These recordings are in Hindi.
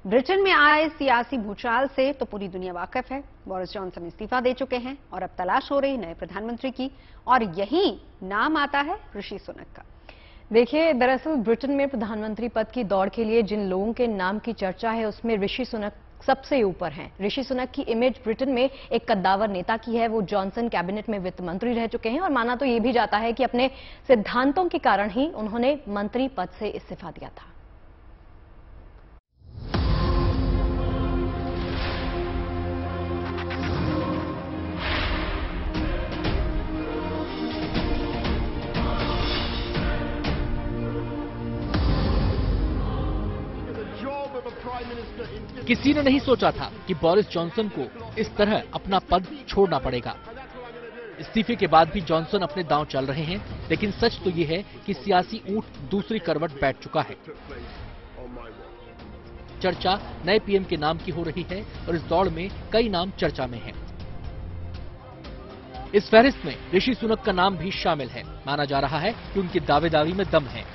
ब्रिटेन में आए सियासी भूचाल से तो पूरी दुनिया वाकिफ है। बोरिस जॉनसन इस्तीफा दे चुके हैं और अब तलाश हो रही नए प्रधानमंत्री की, और यही नाम आता है ऋषि सुनक का। देखिए, दरअसल ब्रिटेन में प्रधानमंत्री पद की दौड़ के लिए जिन लोगों के नाम की चर्चा है उसमें ऋषि सुनक सबसे ऊपर हैं। ऋषि सुनक की इमेज ब्रिटेन में एक कद्दावर नेता की है। वो जॉनसन कैबिनेट में वित्त मंत्री रह चुके हैं और माना तो ये भी जाता है कि अपने सिद्धांतों के कारण ही उन्होंने मंत्री पद से इस्तीफा दिया था। किसी ने नहीं सोचा था कि बोरिस जॉनसन को इस तरह अपना पद छोड़ना पड़ेगा। इस्तीफे के बाद भी जॉनसन अपने दांव चल रहे हैं, लेकिन सच तो ये है कि सियासी ऊंट दूसरी करवट बैठ चुका है। चर्चा नए पीएम के नाम की हो रही है और इस दौड़ में कई नाम चर्चा में हैं। इस फहरिस्त में ऋषि सुनक का नाम भी शामिल है। माना जा रहा है कि उनकी दावेदारी में दम है।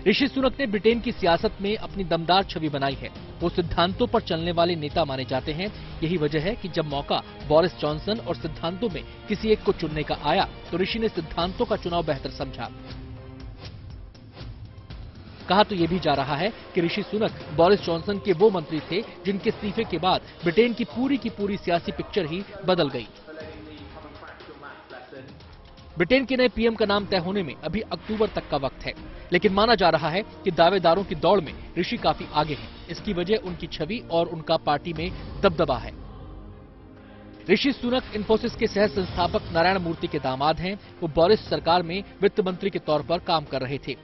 ऋषि सुनक ने ब्रिटेन की सियासत में अपनी दमदार छवि बनाई है। वो सिद्धांतों पर चलने वाले नेता माने जाते हैं। यही वजह है कि जब मौका बोरिस जॉनसन और सिद्धांतों में किसी एक को चुनने का आया तो ऋषि ने सिद्धांतों का चुनाव बेहतर समझा। कहा तो ये भी जा रहा है कि ऋषि सुनक बोरिस जॉनसन के वो मंत्री थे जिनके इस्तीफे के बाद ब्रिटेन की पूरी सियासी पिक्चर ही बदल गई। ब्रिटेन के नए पीएम का नाम तय होने में अभी अक्टूबर तक का वक्त है, लेकिन माना जा रहा है कि दावेदारों की दौड़ में ऋषि काफी आगे हैं। इसकी वजह उनकी छवि और उनका पार्टी में दबदबा है। ऋषि सुनक इन्फोसिस के सह संस्थापक नारायण मूर्ति के दामाद हैं। वो बोरिस सरकार में वित्त मंत्री के तौर पर काम कर रहे थे।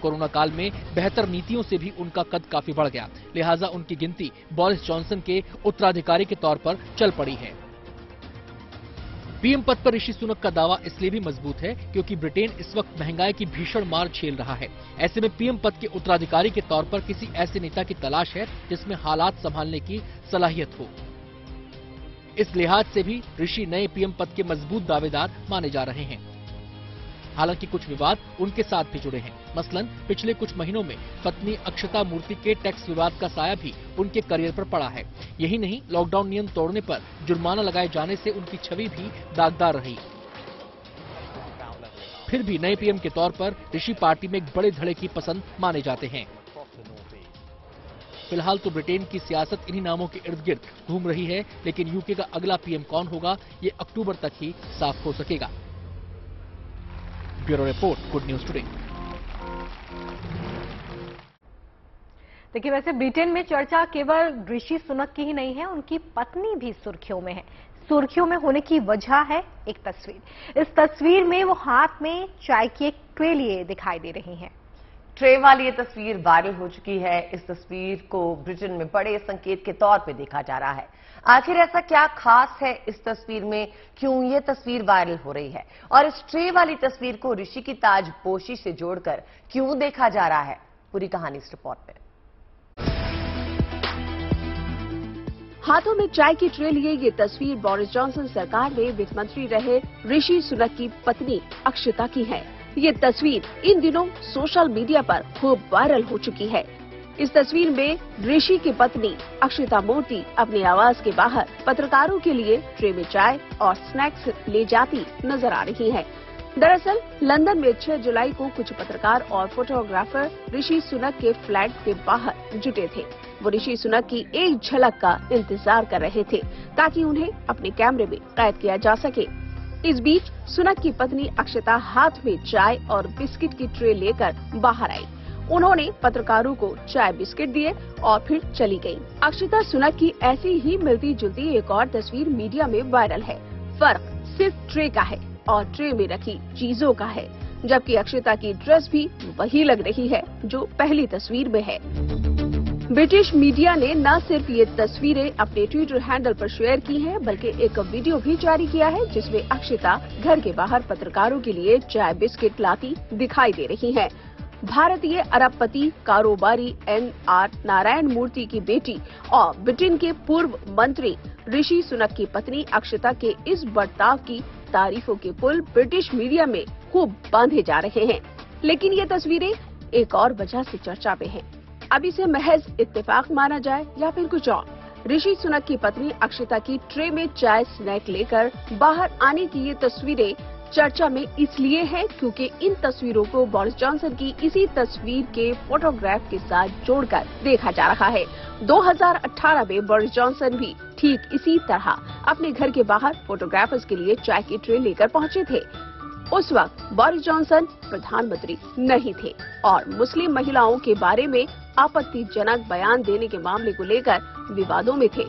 कोरोना काल में बेहतर नीतियों से भी उनका कद काफी बढ़ गया, लिहाजा उनकी गिनती बोरिस जॉनसन के उत्तराधिकारी के तौर पर चल पड़ी है। पीएम पद पर ऋषि सुनक का दावा इसलिए भी मजबूत है क्योंकि ब्रिटेन इस वक्त महंगाई की भीषण मार झेल रहा है। ऐसे में पीएम पद के उत्तराधिकारी के तौर पर किसी ऐसे नेता की तलाश है जिसमें हालात संभालने की सलाहियत हो। इस लिहाज से भी ऋषि नए पीएम पद के मजबूत दावेदार माने जा रहे हैं। हालांकि कुछ विवाद उनके साथ भी जुड़े हैं। मसलन पिछले कुछ महीनों में पत्नी अक्षता मूर्ति के टैक्स विवाद का साया भी उनके करियर पर पड़ा है। यही नहीं, लॉकडाउन नियम तोड़ने पर जुर्माना लगाए जाने से उनकी छवि भी दागदार रही। फिर भी नए पीएम के तौर पर ऋषि पार्टी में एक बड़े धड़े की पसंद माने जाते हैं। फिलहाल तो ब्रिटेन की सियासत इन्हीं नामों के इर्द गिर्द घूम रही है, लेकिन यूके का अगला पीएम कौन होगा ये अक्टूबर तक ही साफ हो सकेगा। Bureau report, good news today. देखिए, वैसे ब्रिटेन में चर्चा केवल ऋषि सुनक की ही नहीं है, उनकी पत्नी भी सुर्खियों में है। सुर्खियों में होने की वजह है एक तस्वीर। इस तस्वीर में वो हाथ में चाय की एक ट्रे लिए दिखाई दे रही हैं। ट्रे वाली ये तस्वीर वायरल हो चुकी है। इस तस्वीर को ब्रिटेन में बड़े संकेत के तौर पे देखा जा रहा है। आखिर ऐसा क्या खास है इस तस्वीर में, क्यों ये तस्वीर वायरल हो रही है, और इस ट्रे वाली तस्वीर को ऋषि की ताजपोशी से जोड़कर क्यों देखा जा रहा है, पूरी कहानी इस रिपोर्ट में। हाथों में चाय की ट्रे लिए ये तस्वीर बोरिस जॉनसन सरकार में वित्त मंत्री रहे ऋषि सुनक की पत्नी अक्षता की है। ये तस्वीर इन दिनों सोशल मीडिया पर खूब वायरल हो चुकी है। इस तस्वीर में ऋषि की पत्नी अक्षता मूर्ति अपने आवास के बाहर पत्रकारों के लिए ट्रे में चाय और स्नैक्स ले जाती नजर आ रही हैं। दरअसल लंदन में 6 जुलाई को कुछ पत्रकार और फोटोग्राफर ऋषि सुनक के फ्लैट के बाहर जुटे थे। वो ऋषि सुनक की एक झलक का इंतजार कर रहे थे ताकि उन्हें अपने कैमरे में कैद किया जा सके। इस बीच सुनक की पत्नी अक्षता हाथ में चाय और बिस्किट की ट्रे लेकर बाहर आई। उन्होंने पत्रकारों को चाय बिस्किट दिए और फिर चली गयी। अक्षता सुनक की ऐसी ही मिलती जुलती एक और तस्वीर मीडिया में वायरल है। फर्क सिर्फ ट्रे का है और ट्रे में रखी चीजों का है, जबकि अक्षता की ड्रेस भी वही लग रही है जो पहली तस्वीर में है। ब्रिटिश मीडिया ने न सिर्फ ये तस्वीरें अपने ट्विटर हैंडल पर शेयर की हैं, बल्कि एक वीडियो भी जारी किया है जिसमें अक्षता घर के बाहर पत्रकारों के लिए चाय बिस्किट लाती दिखाई दे रही हैं। भारतीय अरबपति कारोबारी NR नारायण मूर्ति की बेटी और ब्रिटेन के पूर्व मंत्री ऋषि सुनक की पत्नी अक्षता के इस बर्ताव की तारीफों के पुल ब्रिटिश मीडिया में खूब बांधे जा रहे हैं। लेकिन ये तस्वीरें एक और वजह से चर्चा में हैं। अब इसे महज इत्तेफाक माना जाए या फिर कुछ और। ऋषि सुनक की पत्नी अक्षता की ट्रे में चाय स्नैक लेकर बाहर आने की ये तस्वीरें चर्चा में इसलिए है क्योंकि इन तस्वीरों को बोरिस जॉनसन की इसी तस्वीर के फोटोग्राफ के साथ जोड़कर देखा जा रहा है। 2018 में बोरिस जॉनसन भी ठीक इसी तरह अपने घर के बाहर फोटोग्राफर्स के लिए चाय की ट्रे लेकर पहुंचे थे। उस वक्त बोरिस जॉनसन प्रधानमंत्री नहीं थे और मुस्लिम महिलाओं के बारे में आपत्तिजनक बयान देने के मामले को लेकर विवादों में थे।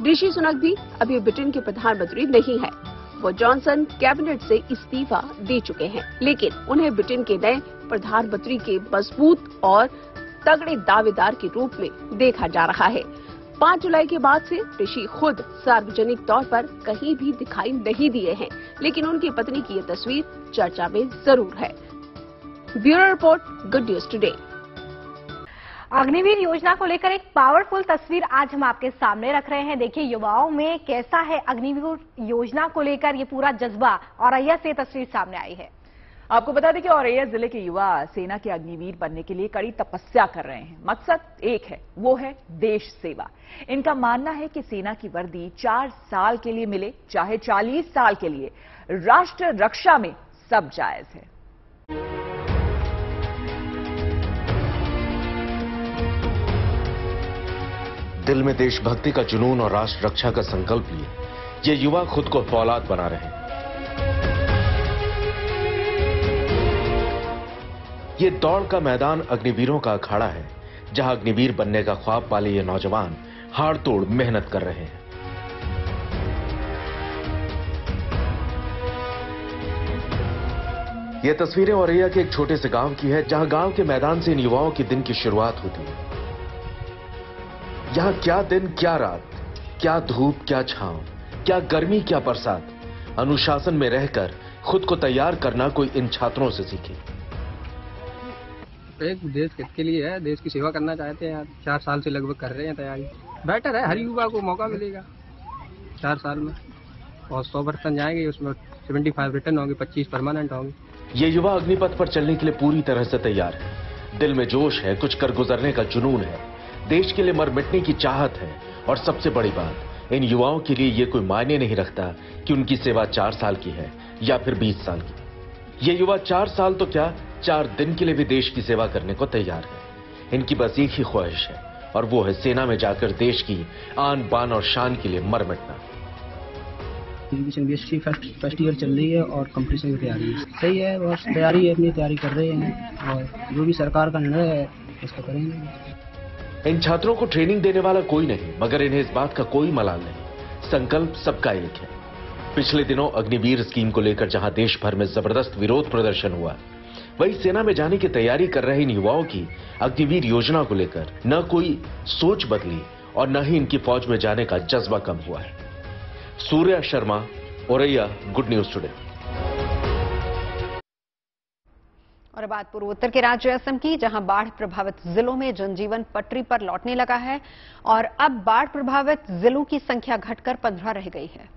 ऋषि सुनक भी अभी ब्रिटेन के प्रधानमंत्री नहीं है। वो जॉनसन कैबिनेट से इस्तीफा दे चुके हैं, लेकिन उन्हें ब्रिटेन के नए प्रधानमंत्री के मजबूत और तगड़े दावेदार के रूप में देखा जा रहा है। 5 जुलाई के बाद से ऋषि खुद सार्वजनिक तौर पर कहीं भी दिखाई नहीं दिए हैं, लेकिन उनकी पत्नी की ये तस्वीर चर्चा में जरूर है। Bureau report, good news today. Agniveer योजना को लेकर एक पावरफुल तस्वीर आज हम आपके सामने रख रहे हैं। देखिए युवाओं में कैसा है अग्निवीर योजना को लेकर ये पूरा जज्बा। औरैया से तस्वीर सामने आई है। आपको बता दें कि औरैया जिले के युवा सेना के अग्निवीर बनने के लिए कड़ी तपस्या कर रहे हैं। मकसद एक है, वो है देश सेवा। इनका मानना है कि सेना की वर्दी 4 साल के लिए मिले, चाहे 40 साल के लिए, राष्ट्र रक्षा में सब जायज है। दिल में देशभक्ति का जुनून और राष्ट्र रक्षा का संकल्प लिए ये युवा खुद को फौलाद बना रहे हैं। ये दौड़ का मैदान अग्निवीरों का अखाड़ा है, जहां अग्निवीर बनने का ख्वाब पाले ये नौजवान हाड़ तोड़ मेहनत कर रहे हैं। ये तस्वीरें औरैया के एक छोटे से गांव की है, जहां गांव के मैदान से इन युवाओं के दिन की शुरुआत होती है। यहां क्या दिन क्या रात, क्या धूप क्या छांव, क्या गर्मी क्या बरसात, अनुशासन में रहकर खुद को तैयार करना कोई इन छात्रों से सीखे। एक देश के लिए है, देश की सेवा करना चाहते हैं। 4 साल से लगभग कर रहे हैं तैयारी। बेटर है, हर युवा को मौका मिलेगा 4 साल में, और 100% जाएंगे, उसमें 75 रिटर्न होंगे, 25 परमानेंट होंगे। ये युवा अग्निपथ पर चलने के लिए पूरी तरह से तैयार है। दिल में जोश है, कुछ कर गुजरने का जुनून है, देश के लिए मर मिटने की चाहत है। और सबसे बड़ी बात, इन युवाओं के लिए ये कोई मायने नहीं रखता कि उनकी सेवा 4 साल की है या फिर 20 साल की। ये युवा 4 साल तो क्या, 4 दिन के लिए भी देश की सेवा करने को तैयार है। इनकी बस एक ही ख्वाहिश है, और वो है सेना में जाकर देश की आन बान और शान के लिए मर मिटना। एजुकेशन बीएससी फर्स्ट ईयर चल रही है और कंपटीशन की तैयारी सही है, बस तैयारी अपनी तैयारी कर रहे हैं, और जो भी सरकार का निर्णय है उसको करेंगे। इन छात्रों को ट्रेनिंग देने वाला कोई नहीं, मगर इन्हें इस बात का कोई मलाल नहीं। संकल्प सबका एक है। पिछले दिनों अग्निवीर स्कीम को लेकर जहां देश भर में जबरदस्त विरोध प्रदर्शन हुआ, वही सेना में जाने की तैयारी कर रहे इन युवाओं की अग्निवीर योजना को लेकर न कोई सोच बदली और न ही इनकी फौज में जाने का जज्बा कम हुआ है। Surya Sharma, Auraiya, good news today. और बात पूर्वोत्तर के राज्य असम की, जहां बाढ़ प्रभावित जिलों में जनजीवन पटरी पर लौटने लगा है और अब बाढ़ प्रभावित जिलों की संख्या घटकर 15 रह गई है।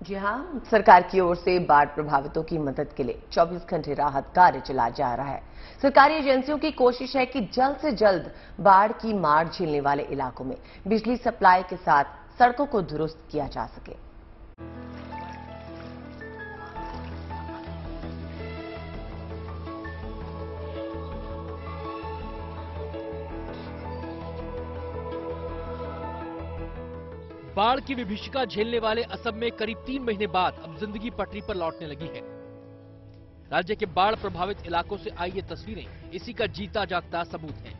जी हां, सरकार की ओर से बाढ़ प्रभावितों की मदद के लिए 24 घंटे राहत कार्य चलाया जा रहा है। सरकारी एजेंसियों की कोशिश है कि जल्द से जल्द बाढ़ की मार झेलने वाले इलाकों में बिजली सप्लाई के साथ सड़कों को दुरुस्त किया जा सके। बाढ़ की विभीषिका झेलने वाले असम में करीब 3 महीने बाद अब जिंदगी पटरी पर लौटने लगी है। राज्य के बाढ़ प्रभावित इलाकों से आई ये तस्वीरें इसी का जीता जागता सबूत हैं।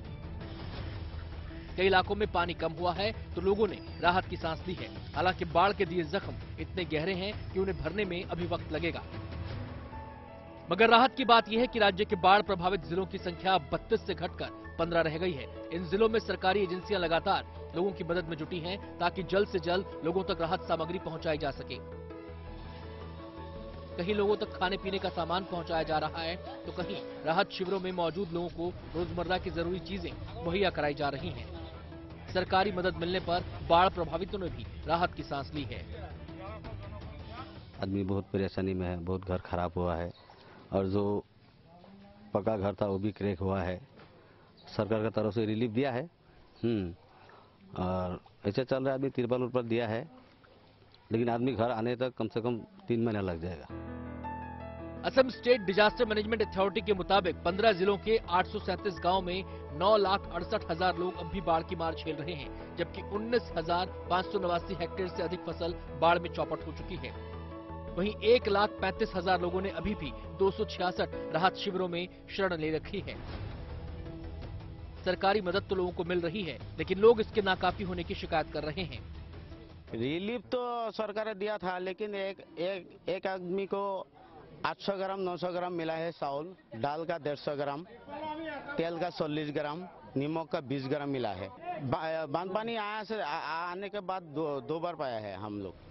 कई इलाकों में पानी कम हुआ है तो लोगों ने राहत की सांस ली है। हालांकि बाढ़ के दिए जख्म इतने गहरे हैं कि उन्हें भरने में अभी वक्त लगेगा। मगर राहत की बात यह है कि राज्य के बाढ़ प्रभावित जिलों की संख्या 32 से घटकर 15 रह गई है। इन जिलों में सरकारी एजेंसियां लगातार लोगों की मदद में जुटी हैं ताकि जल्द से जल्द लोगों तक राहत सामग्री पहुंचाई जा सके। कहीं लोगों तक खाने पीने का सामान पहुंचाया जा रहा है तो कहीं राहत शिविरों में मौजूद लोगों को रोजमर्रा की जरूरी चीजें मुहैया कराई जा रही हैं। सरकारी मदद मिलने पर बाढ़ प्रभावितों ने भी राहत की सांस ली है। आदमी बहुत परेशानी में है, बहुत घर खराब हुआ है और जो पक्का घर था वो भी क्रैक हुआ है। सरकार की तरफ से रिलीफ दिया है और ऐसे चल रहा है। अभी तिरपाल उरपाल दिया है, लेकिन आदमी घर आने तक कम से कम 3 महीना लग जाएगा। Assam state disaster management authority के मुताबिक 15 जिलों के 837 गांव में 9,68,000 लोग अब भी बाढ़ की मार झेल रहे हैं, जबकि 19,589 हेक्टेयर से अधिक फसल बाढ़ में चौपट हो चुकी है। वहीं 1,35,000 लोगों ने अभी भी 266 राहत शिविरों में शरण ले रखी है। सरकारी मदद तो लोगों को मिल रही है, लेकिन लोग इसके नाकाफी होने की शिकायत कर रहे हैं। रिलीफ तो सरकार ने दिया था, लेकिन एक आदमी को 800 ग्राम 900 ग्राम मिला है चावल, दाल का 150 ग्राम, तेल का 40 ग्राम, नमक का 20 ग्राम मिला है। बांधपानी आने के बाद दो बार पाया है हम लोग।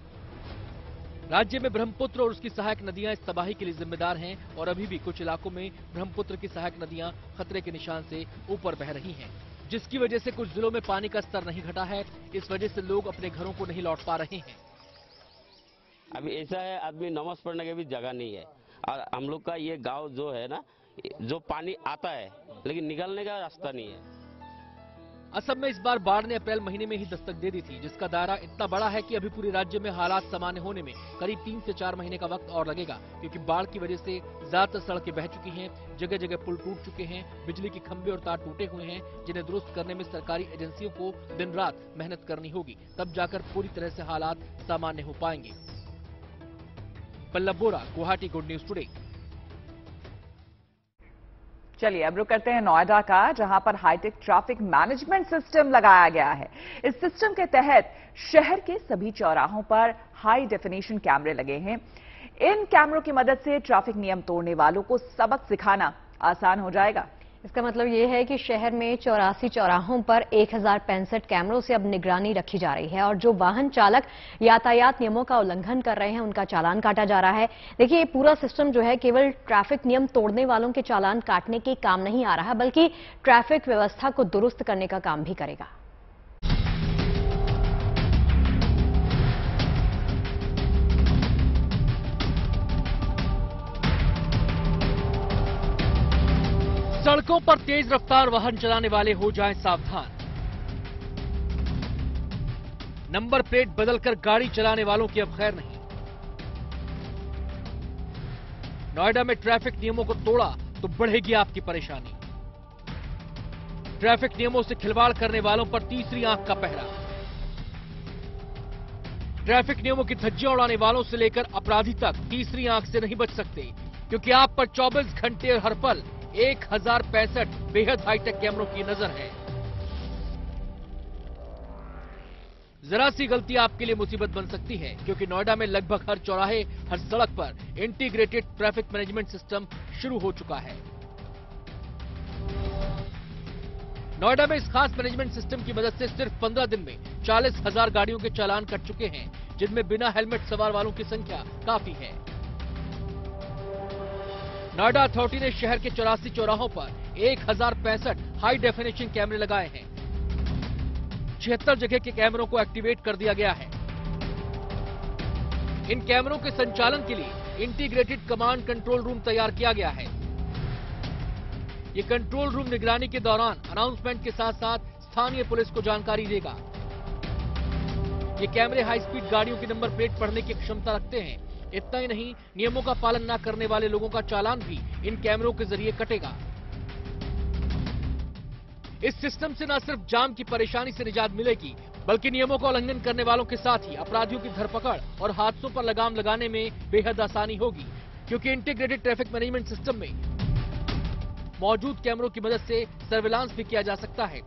राज्य में ब्रह्मपुत्र और उसकी सहायक नदियां इस तबाही के लिए जिम्मेदार हैं और अभी भी कुछ इलाकों में ब्रह्मपुत्र की सहायक नदियां खतरे के निशान से ऊपर बह रही हैं, जिसकी वजह से कुछ जिलों में पानी का स्तर नहीं घटा है। इस वजह से लोग अपने घरों को नहीं लौट पा रहे हैं। अभी ऐसा है, आदमी नमाज पढ़ने की भी जगह नहीं है और हम लोग का ये गांव जो है ना, जो पानी आता है लेकिन निकलने का रास्ता नहीं है। असम में इस बार बाढ़ ने अप्रैल महीने में ही दस्तक दे दी थी, जिसका दायरा इतना बड़ा है कि अभी पूरे राज्य में हालात सामान्य होने में करीब 3 से 4 महीने का वक्त और लगेगा, क्योंकि बाढ़ की वजह से ज्यादातर सड़कें बह चुकी हैं, जगह जगह पुल टूट चुके हैं, बिजली के खंभे और तार टूटे हुए हैं, जिन्हें दुरुस्त करने में सरकारी एजेंसियों को दिन रात मेहनत करनी होगी, तब जाकर पूरी तरह से हालात सामान्य हो पाएंगे। पल्लव बोरा, गुवाहाटी, गुड न्यूज टुडे। चलिए अब रुक करते हैं नोएडा का, जहां पर हाईटेक ट्रैफिक मैनेजमेंट सिस्टम लगाया गया है। इस सिस्टम के तहत शहर के सभी चौराहों पर हाई डेफिनेशन कैमरे लगे हैं। इन कैमरों की मदद से ट्रैफिक नियम तोड़ने वालों को सबक सिखाना आसान हो जाएगा। इसका मतलब ये है कि शहर में 84 चौराहों पर 1065 कैमरों से अब निगरानी रखी जा रही है और जो वाहन चालक यातायात नियमों का उल्लंघन कर रहे हैं उनका चालान काटा जा रहा है। देखिए, ये पूरा सिस्टम जो है केवल ट्रैफिक नियम तोड़ने वालों के चालान काटने के काम नहीं आ रहा, बल्कि ट्रैफिक व्यवस्था को दुरुस्त करने का काम भी करेगा। सड़कों पर तेज रफ्तार वाहन चलाने वाले हो जाएं सावधान। नंबर प्लेट बदलकर गाड़ी चलाने वालों की अब खैर नहीं। नोएडा में ट्रैफिक नियमों को तोड़ा तो बढ़ेगी आपकी परेशानी। ट्रैफिक नियमों से खिलवाड़ करने वालों पर तीसरी आंख का पहरा। ट्रैफिक नियमों की धज्जियां उड़ाने वालों से लेकर अपराधी तक तीसरी आंख से नहीं बच सकते, क्योंकि आप पर 24 घंटे और हर पल 1065 बेहद हाईटेक कैमरों की नजर है। जरा सी गलती आपके लिए मुसीबत बन सकती है, क्योंकि नोएडा में लगभग हर चौराहे, हर सड़क पर इंटीग्रेटेड ट्रैफिक मैनेजमेंट सिस्टम शुरू हो चुका है। नोएडा में इस खास मैनेजमेंट सिस्टम की मदद से सिर्फ 15 दिन में 40,000 गाड़ियों के चालान कट चुके हैं, जिनमें बिना हेलमेट सवार वालों की संख्या काफी है। नोएडा अथॉरिटी ने शहर के 84 चौराहों पर 1065 हाई डेफिनेशन कैमरे लगाए हैं। 76 जगह के कैमरों को एक्टिवेट कर दिया गया है। इन कैमरों के संचालन के लिए इंटीग्रेटेड कमांड कंट्रोल रूम तैयार किया गया है। ये कंट्रोल रूम निगरानी के दौरान अनाउंसमेंट के साथ साथ स्थानीय पुलिस को जानकारी देगा। ये कैमरे हाई स्पीड गाड़ियों की नंबर प्लेट पढ़ने की क्षमता रखते हैं। इतना ही नहीं, नियमों का पालन न करने वाले लोगों का चालान भी इन कैमरों के जरिए कटेगा। इस सिस्टम से न सिर्फ जाम की परेशानी से निजात मिलेगी, बल्कि नियमों का उल्लंघन करने वालों के साथ ही अपराधियों की धरपकड़ और हादसों पर लगाम लगाने में बेहद आसानी होगी, क्योंकि इंटीग्रेटेड ट्रैफिक मैनेजमेंट सिस्टम में मौजूद कैमरों की मदद से सर्विलांस भी किया जा सकता है।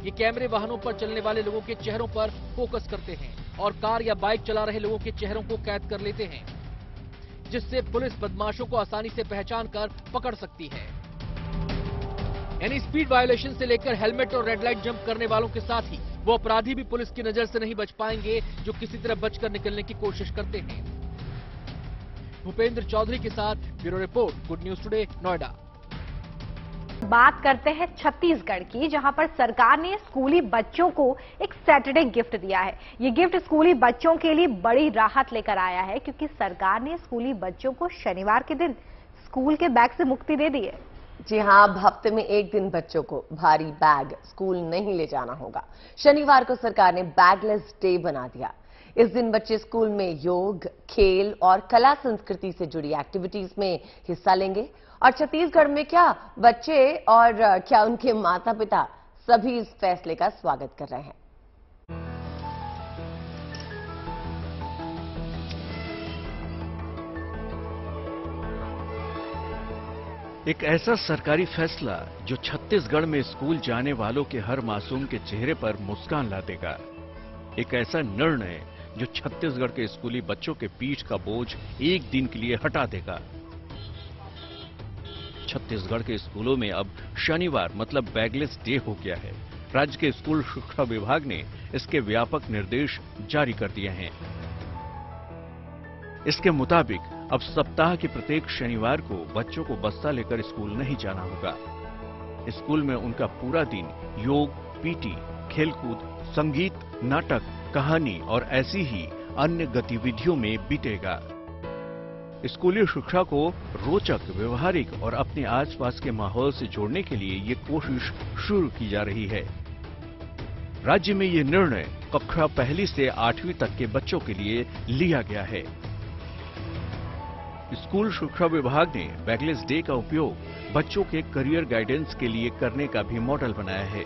ये कैमरे वाहनों पर चलने वाले लोगों के चेहरों पर फोकस करते हैं और कार या बाइक चला रहे लोगों के चेहरों को कैद कर लेते हैं, जिससे पुलिस बदमाशों को आसानी से पहचान कर पकड़ सकती है। यानी स्पीड वायोलेशन से लेकर हेलमेट और रेड लाइट जंप करने वालों के साथ ही वो अपराधी भी पुलिस की नजर से नहीं बच पाएंगे, जो किसी तरह बचकर निकलने की कोशिश करते हैं। भूपेंद्र चौधरी के साथ bureau report, good news today, Noida. बात करते हैं छत्तीसगढ़ की, जहां पर सरकार ने स्कूली बच्चों को एक सैटरडे गिफ्ट दिया है। ये गिफ्ट स्कूली बच्चों के लिए बड़ी राहत लेकर आया है, क्योंकि सरकार ने स्कूली बच्चों को शनिवार के दिन स्कूल के बैग से मुक्ति दे दी है। जी हां, अब हफ्ते में एक दिन बच्चों को भारी बैग स्कूल नहीं ले जाना होगा। शनिवार को सरकार ने बैगलेस डे बना दिया। इस दिन बच्चे स्कूल में योग, खेल और कला संस्कृति से जुड़ी एक्टिविटीज में हिस्सा लेंगे। और छत्तीसगढ़ में क्या बच्चे और क्या उनके माता पिता सभी इस फैसले का स्वागत कर रहे हैं। एक ऐसा सरकारी फैसला जो छत्तीसगढ़ में स्कूल जाने वालों के हर मासूम के चेहरे पर मुस्कान ला देगा। एक ऐसा निर्णय जो छत्तीसगढ़ के स्कूली बच्चों के पीठ का बोझ एक दिन के लिए हटा देगा। छत्तीसगढ़ के स्कूलों में अब शनिवार मतलब बैगलेस डे हो गया है। राज्य के स्कूल शिक्षा विभाग ने इसके व्यापक निर्देश जारी कर दिए हैं। इसके मुताबिक अब सप्ताह के प्रत्येक शनिवार को बच्चों को बस्ता लेकर स्कूल नहीं जाना होगा। स्कूल में उनका पूरा दिन योग, पीटी, खेलकूद, संगीत, नाटक, कहानी और ऐसी ही अन्य गतिविधियों में बीतेगा। स्कूली शिक्षा को रोचक, व्यवहारिक और अपने आसपास के माहौल से जोड़ने के लिए ये कोशिश शुरू की जा रही है। राज्य में ये निर्णय कक्षा 1 से 8वीं तक के बच्चों के लिए लिया गया है। स्कूल शिक्षा विभाग ने बैगलेस डे का उपयोग बच्चों के करियर गाइडेंस के लिए करने का भी मॉडल बनाया है।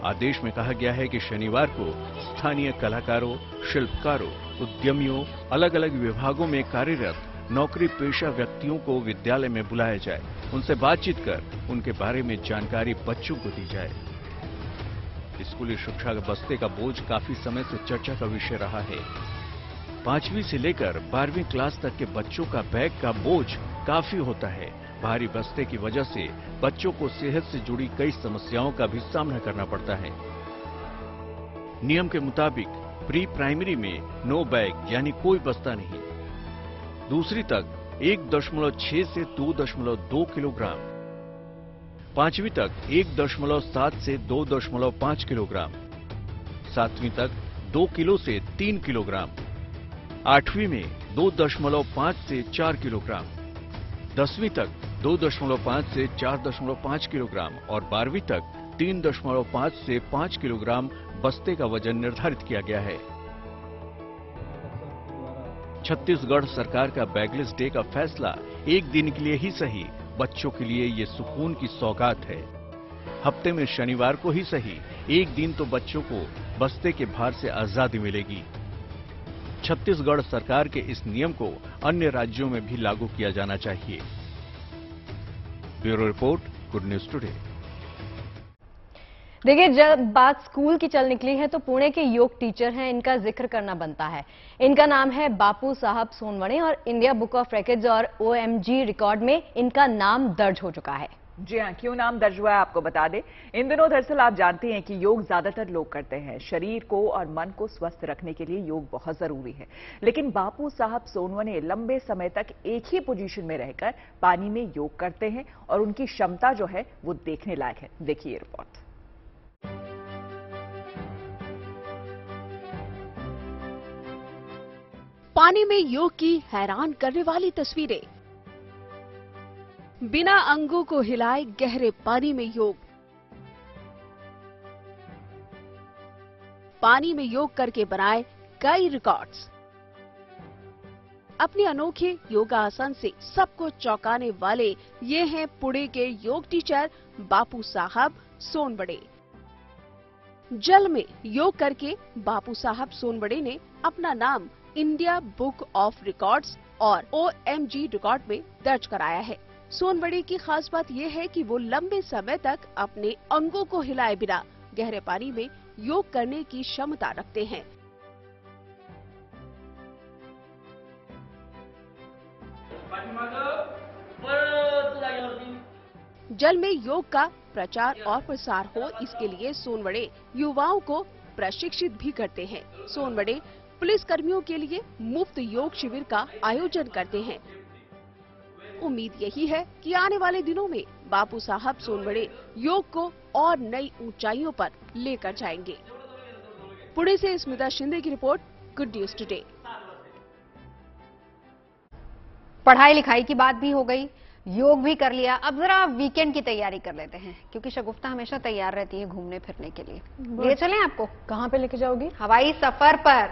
आदेश में कहा गया है कि शनिवार को स्थानीय कलाकारों, शिल्पकारों, उद्यमियों, अलग अलग विभागों में कार्यरत नौकरी पेशा व्यक्तियों को विद्यालय में बुलाया जाए, उनसे बातचीत कर उनके बारे में जानकारी बच्चों को दी जाए। स्कूली शिक्षा के बस्ते का बोझ काफी समय से चर्चा का विषय रहा है। 5वीं से लेकर 12वीं क्लास तक के बच्चों का बैग का बोझ काफी होता है। भारी बस्ते की वजह से बच्चों को सेहत से जुड़ी कई समस्याओं का भी सामना करना पड़ता है। नियम के मुताबिक प्री प्राइमरी में नो बैग यानी कोई बस्ता नहीं। दूसरी तक 1.6 से 2.2 किलोग्राम, 5वीं तक 1.7 से 2.5 किलोग्राम, 7वीं तक 2 किलो से 3 किलोग्राम, 8वीं में 2.5 से 4 किलोग्राम, 10वीं तक 2.5 से 4.5 किलोग्राम और 12वीं तक 3.5 से 5 किलोग्राम बस्ते का वजन निर्धारित किया गया है। छत्तीसगढ़ सरकार का बैगलेस डे का फैसला एक दिन के लिए ही सही, बच्चों के लिए ये सुकून की सौगात है। हफ्ते में शनिवार को ही सही, एक दिन तो बच्चों को बस्ते के भार से आजादी मिलेगी। छत्तीसगढ़ सरकार के इस नियम को अन्य राज्यों में भी लागू किया जाना चाहिए। Bureau report, good news today. देखिए, जब बात स्कूल की चल निकली है तो पुणे के योग टीचर हैं, इनका जिक्र करना बनता है। इनका नाम है बापू साहब सोनवणे और इंडिया बुक ऑफ रिकॉर्ड्स और OMG रिकॉर्ड में इनका नाम दर्ज हो चुका है। जी हाँ, क्यों नाम दर्ज हुआ है आपको बता दें। इन दिनों दरअसल आप जानते हैं कि योग ज्यादातर लोग करते हैं। शरीर को और मन को स्वस्थ रखने के लिए योग बहुत जरूरी है। लेकिन बापू साहब सोनवणे लंबे समय तक एक ही पोजीशन में रहकर पानी में योग करते हैं और उनकी क्षमता जो है वो देखने लायक है। देखिए रिपोर्ट। पानी में योग की हैरान करने वाली तस्वीरें। बिना अंगों को हिलाए गहरे पानी में योग। पानी में योग करके बनाए कई रिकॉर्ड्स। अपने अनोखे योगासन से सबको चौंकाने वाले ये हैं पुणे के योग टीचर बापू साहब सोनवणे। जल में योग करके बापू साहब सोनवणे ने अपना नाम इंडिया बुक ऑफ रिकॉर्ड्स और OMG रिकॉर्ड में दर्ज कराया है। सोनवणे की खास बात यह है कि वो लंबे समय तक अपने अंगों को हिलाए बिना गहरे पानी में योग करने की क्षमता रखते हैं। जल में योग का प्रचार और प्रसार हो, इसके लिए सोनवणे युवाओं को प्रशिक्षित भी करते हैं। सोनवणे पुलिस कर्मियों के लिए मुफ्त योग शिविर का आयोजन करते हैं। उम्मीद यही है कि आने वाले दिनों में बापू साहब सोनवणे योग को और नई ऊंचाइयों पर लेकर जाएंगे। पुणे से स्मिता शिंदे की रिपोर्ट, गुड न्यूज टुडे। पढ़ाई लिखाई की बात भी हो गई। योग भी कर लिया, अब जरा वीकेंड की तैयारी कर लेते हैं, क्योंकि शगुफ्ता हमेशा तैयार रहती है घूमने फिरने के लिए। ले चलें आपको? कहाँ पे लेके जाओगी? हवाई सफर पर।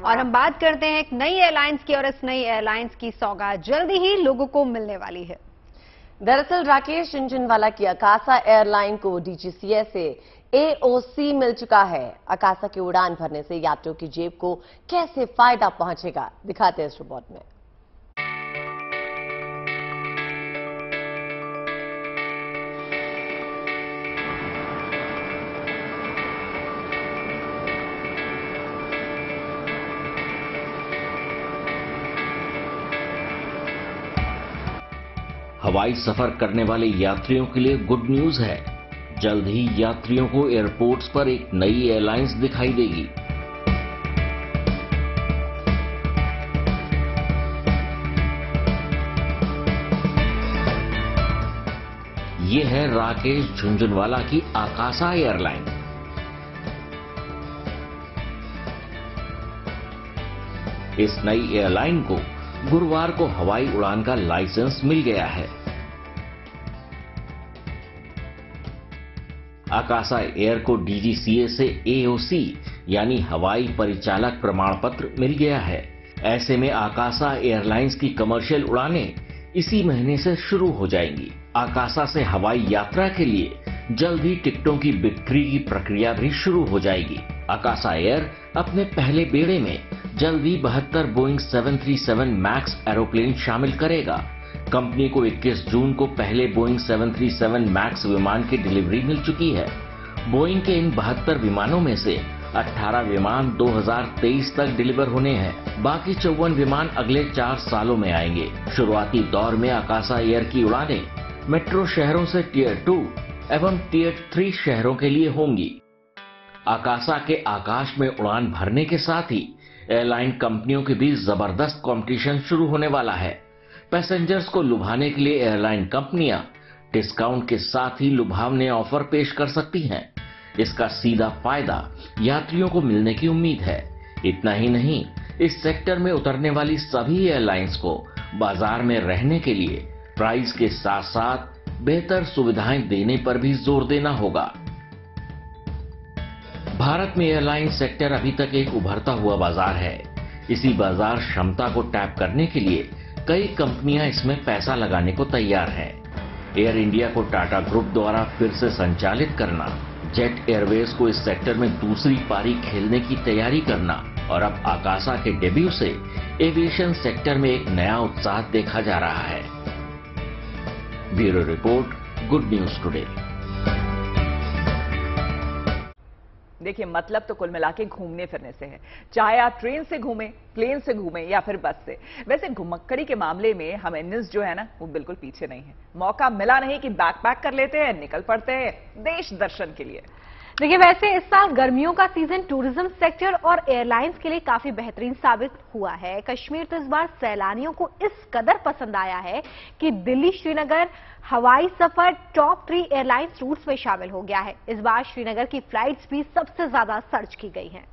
और हम बात करते हैं एक नई एयरलाइंस की, और इस नई एयरलाइंस की सौगात जल्दी ही लोगों को मिलने वाली है। दरअसल राकेश झुनझुनवाला की अकासा एयरलाइन को डीजीसीए से एओसी मिल चुका है। अकासा की उड़ान भरने से यात्रियों की जेब को कैसे फायदा पहुंचेगा, दिखाते हैं इस रिपोर्ट में। हवाई सफर करने वाले यात्रियों के लिए गुड न्यूज है। जल्द ही यात्रियों को एयरपोर्ट्स पर एक नई एयरलाइंस दिखाई देगी। ये है राकेश झुनझुनवाला की आकासा एयरलाइन। इस नई एयरलाइन को गुरुवार को हवाई उड़ान का लाइसेंस मिल गया है। आकासा एयर को डीजीसीए से एओसी यानी हवाई परिचालक प्रमाण पत्र मिल गया है। ऐसे में आकासा एयरलाइंस की कमर्शियल उड़ानें इसी महीने से शुरू हो जाएंगी। आकासा से हवाई यात्रा के लिए जल्द ही टिकटों की बिक्री की प्रक्रिया भी शुरू हो जाएगी। आकासा एयर अपने पहले बेड़े में जल्द ही 72 बोइंग 737 मैक्स एरोप्लेन शामिल करेगा। कंपनी को 21 जून को पहले बोइंग 737 मैक्स विमान की डिलीवरी मिल चुकी है। बोइंग के इन 72 विमानों में से 18 विमान 2023 तक डिलीवर होने हैं। बाकी 54 विमान अगले 4 सालों में आएंगे। शुरुआती दौर में आकासा एयर की उड़ानें मेट्रो शहरों से टियर 2 एवं टियर 3 शहरों के लिए होंगी। आकासा के आकाश में उड़ान भरने के साथ ही एयरलाइन कंपनियों के बीच जबरदस्त कंपटीशन शुरू होने वाला है। पैसेंजर्स को लुभाने के लिए एयरलाइन कंपनियां डिस्काउंट के साथ ही लुभावने ऑफर पेश कर सकती हैं। इसका सीधा फायदा यात्रियों को मिलने की उम्मीद है। इतना ही नहीं, इस सेक्टर में उतरने वाली सभी एयरलाइंस को बाजार में रहने के लिए प्राइस के साथ साथ बेहतर सुविधाएं देने पर भी जोर देना होगा। भारत में एयरलाइन सेक्टर अभी तक एक उभरता हुआ बाजार है। इसी बाजार क्षमता को टैप करने के लिए कई कंपनियां इसमें पैसा लगाने को तैयार हैं। एयर इंडिया को टाटा ग्रुप द्वारा फिर से संचालित करना, जेट एयरवेज को इस सेक्टर में दूसरी पारी खेलने की तैयारी करना और अब आकासा के डेब्यू से एविएशन सेक्टर में एक नया उत्साह देखा जा रहा है। Bureau report, good news today. देखिए, मतलब तो कुल मिला के घूमने फिरने से है, चाहे आप ट्रेन से घूमें, प्लेन से घूमें या फिर बस से। वैसे घुमक्कड़ी के मामले में हम इंडियंस जो है ना, वो बिल्कुल पीछे नहीं है। मौका मिला नहीं कि बैकपैक कर लेते हैं, निकल पड़ते हैं देश दर्शन के लिए। देखिए, वैसे इस साल गर्मियों का सीजन टूरिज्म सेक्टर और एयरलाइंस के लिए काफी बेहतरीन साबित हुआ है। कश्मीर तो इस बार सैलानियों को इस कदर पसंद आया है कि दिल्ली श्रीनगर हवाई सफर टॉप 3 एयरलाइंस रूट्स में शामिल हो गया है। इस बार श्रीनगर की फ्लाइट्स भी सबसे ज्यादा सर्च की गई हैं।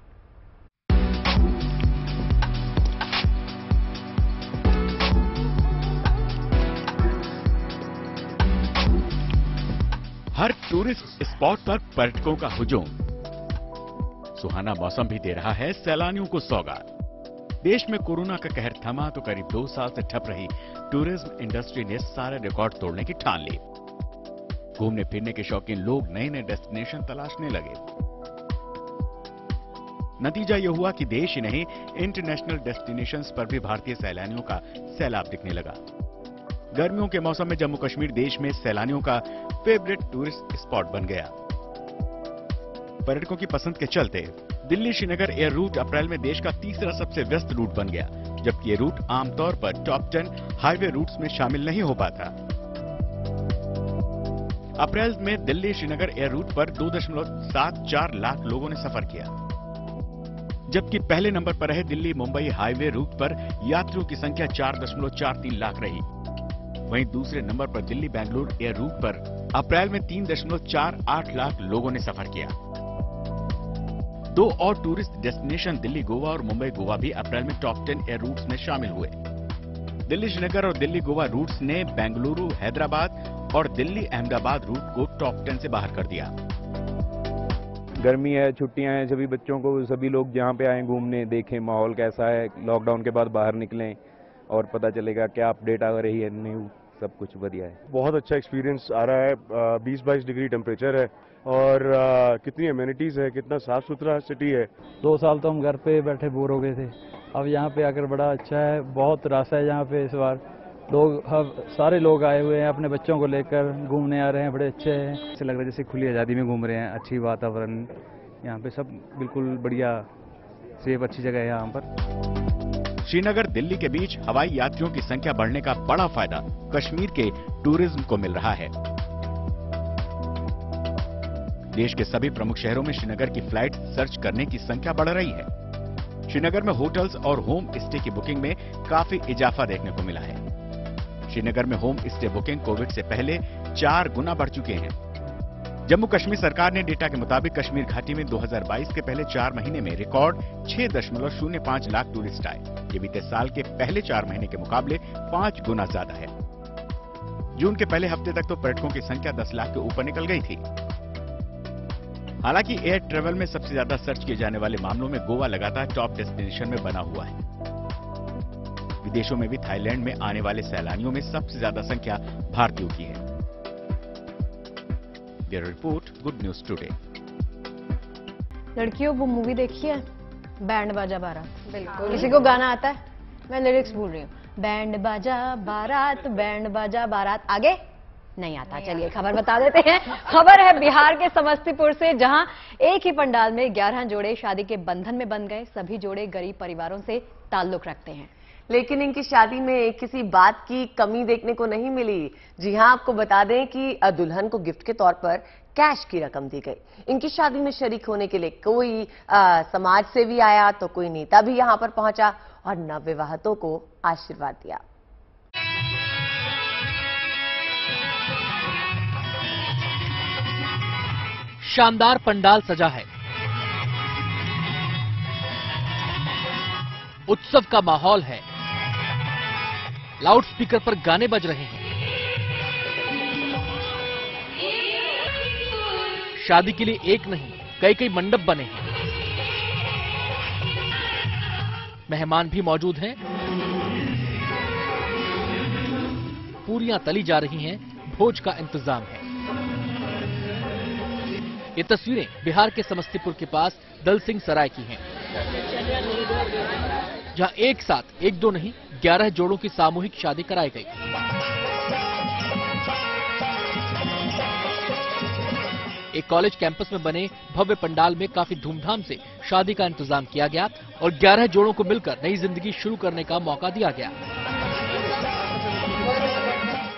हर टूरिस्ट स्पॉट पर पर्यटकों का हुजूम। सुहाना मौसम भी दे रहा है सैलानियों को सौगात। देश में कोरोना का कहर थमा तो करीब 2 साल से ठप रही टूरिज्म इंडस्ट्री ने सारे रिकॉर्ड तोड़ने की ठान ली। घूमने फिरने के शौकीन लोग नए नए डेस्टिनेशन तलाशने लगे। नतीजा यह हुआ कि देश ही नहीं, इंटरनेशनल डेस्टिनेशंस पर भी भारतीय सैलानियों का सैलाब दिखने लगा। गर्मियों के मौसम में जम्मू कश्मीर देश में सैलानियों का फेवरेट टूरिस्ट स्पॉट बन गया। पर्यटकों की पसंद के चलते दिल्ली श्रीनगर एयर रूट अप्रैल में देश का तीसरा सबसे व्यस्त रूट बन गया, जबकि ये रूट आमतौर पर टॉप 10 हाईवे रूट्स में शामिल नहीं हो पाता। अप्रैल में दिल्ली श्रीनगर एयर रूट पर 2.74 लाख लोगों ने सफर किया, जबकि पहले नंबर पर रहे दिल्ली मुंबई हाईवे रूट पर यात्रियों की संख्या 4.43 लाख रही। वहीं दूसरे नंबर पर दिल्ली बेंगलुरु एयर रूट पर अप्रैल में 3.48 लाख लोगों ने सफर किया। 2 और टूरिस्ट डेस्टिनेशन दिल्ली गोवा और मुंबई गोवा भी अप्रैल में टॉप 10 एयर रूट्स में शामिल हुए। दिल्ली श्रीनगर और दिल्ली गोवा रूट्स ने बेंगलुरु हैदराबाद और दिल्ली अहमदाबाद रूट को टॉप 10 से बाहर कर दिया। गर्मी है, छुट्टियां हैं, सभी बच्चों को, सभी लोग जहां पे आए घूमने, देखें माहौल कैसा है, लॉकडाउन के बाद बाहर निकलें और पता चलेगा क्या अपडेट आ रही है, न्यू सब कुछ बढ़िया है। बहुत अच्छा एक्सपीरियंस आ रहा है। 20-22 डिग्री टेम्परेचर है और कितनी अमेनिटीज है, कितना साफ सुथरा सिटी है। 2 साल तो हम घर पे बैठे बोर हो गए थे, अब यहाँ पे आकर बड़ा अच्छा है। बहुत रस है यहाँ पे इस बार, लोग सारे लोग आए हुए हैं, अपने बच्चों को लेकर घूमने आ रहे हैं, बड़े अच्छे हैं। ऐसे लग रहा है जैसे खुली आज़ादी में घूम रहे हैं। अच्छी वातावरण यहाँ पे, सब बिल्कुल बढ़िया, सेफ, अच्छी जगह है यहाँ पर। श्रीनगर दिल्ली के बीच हवाई यात्रियों की संख्या बढ़ने का बड़ा फायदा कश्मीर के टूरिज्म को मिल रहा है। देश के सभी प्रमुख शहरों में श्रीनगर की फ्लाइट सर्च करने की संख्या बढ़ रही है। श्रीनगर में होटल्स और होम स्टे की बुकिंग में काफी इजाफा देखने को मिला है। श्रीनगर में होम स्टे बुकिंग कोविड से पहले 4 गुना बढ़ चुके हैं। जम्मू कश्मीर सरकार ने डेटा के मुताबिक कश्मीर घाटी में 2022 के पहले 4 महीने में रिकॉर्ड 6.05 लाख टूरिस्ट आए। ये बीते साल के पहले 4 महीने के मुकाबले 5 गुना ज्यादा है। जून के पहले हफ्ते तक तो पर्यटकों की संख्या 10 लाख के ऊपर निकल गई थी। हालांकि एयर ट्रेवल में सबसे ज्यादा सर्च किए जाने वाले मामलों में गोवा लगातार टॉप डेस्टिनेशन में बना हुआ है। विदेशों में भी थाईलैंड में आने वाले सैलानियों में सबसे ज्यादा संख्या भारतीयों की है। Bureau report, good news today. लड़कियों, वो मूवी देखी है बैंड बाजा बारात? बिल्कुल। किसी को गाना आता है? मैं लिरिक्स भूल रही हूँ। बैंड बाजा बारात, बैंड बाजा बारात, आगे नहीं आता। चलिए खबर बता देते हैं। खबर है बिहार के समस्तीपुर से, जहां एक ही पंडाल में 11 जोड़े शादी के बंधन में बंध गए। सभी जोड़े गरीब परिवारों से ताल्लुक रखते हैं, लेकिन इनकी शादी में किसी बात की कमी देखने को नहीं मिली। जी हां, आपको बता दें कि दुल्हन को गिफ्ट के तौर पर कैश की रकम दी गई। इनकी शादी में शरीक होने के लिए कोई समाज से भी आया तो कोई नेता भी यहां पर पहुंचा और नवविवाहितों को आशीर्वाद दिया। शानदार पंडाल सजा है, उत्सव का माहौल है, लाउडस्पीकर पर गाने बज रहे हैं। शादी के लिए एक नहीं, कई मंडप बने हैं। मेहमान भी मौजूद हैं। पूरियां तली जा रही हैं, भोज का इंतजाम है। ये तस्वीरें बिहार के समस्तीपुर के पास दलसिंह सराय की हैं, जहां एक साथ 1-2 नहीं 11 जोड़ों की सामूहिक शादी कराई गई। एक कॉलेज कैंपस में बने भव्य पंडाल में काफी धूमधाम से शादी का इंतजाम किया गया और 11 जोड़ों को मिलकर नई जिंदगी शुरू करने का मौका दिया गया।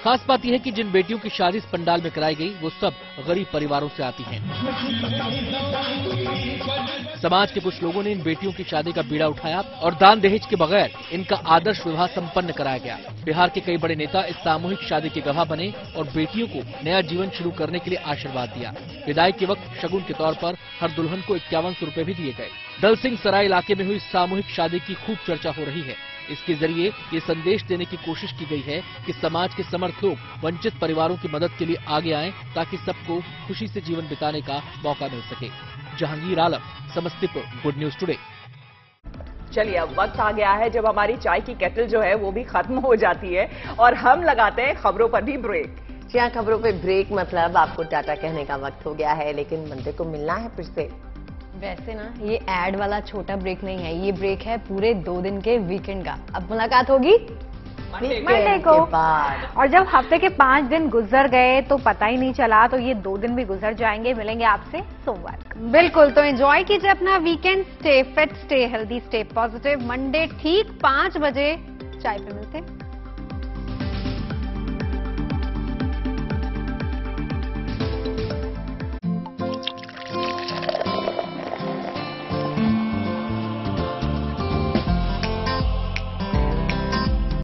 खास बात यह है कि जिन बेटियों की शादी इस पंडाल में कराई गई वो सब गरीब परिवारों से आती हैं। समाज के कुछ लोगों ने इन बेटियों की शादी का बीड़ा उठाया और दान दहेज के बगैर इनका आदर्श विवाह संपन्न कराया गया। बिहार के कई बड़े नेता इस सामूहिक शादी के गवाह बने और बेटियों को नया जीवन शुरू करने के लिए आशीर्वाद दिया। विदाई के वक्त शगुन के तौर पर हर दुल्हन को 5100 रुपए भी दिए गए। दलसिंह सराय इलाके में हुई सामूहिक शादी की खूब चर्चा हो रही है। इसके जरिए ये संदेश देने की कोशिश की गई है कि समाज के समर्थ लोग वंचित परिवारों की मदद के लिए आगे आएं ताकि सबको खुशी से जीवन बिताने का मौका मिल सके। जहांगीर आलम, समस्तीपुर, गुड न्यूज टुडे। चलिए, अब वक्त आ गया है जब हमारी चाय की केटल जो है वो भी खत्म हो जाती है और हम लगाते हैं खबरों पर भी ब्रेक। जी हाँ, खबरों पे ब्रेक मतलब आपको टाटा कहने का वक्त हो गया है, लेकिन मंडे को मिलना है फिर से। वैसे ना ये एड वाला छोटा ब्रेक नहीं है, ये ब्रेक है पूरे 2 दिन के वीकेंड का। अब मुलाकात होगी मंडे को। और जब हफ्ते के 5 दिन गुजर गए तो पता ही नहीं चला, तो ये 2 दिन भी गुजर जाएंगे। मिलेंगे आपसे सोमवार। बिल्कुल, तो एंजॉय कीजिए अपना weekend. Stay fit, stay healthy, stay positive. Monday ठीक 5 बजे चाय पे मिलते हैं।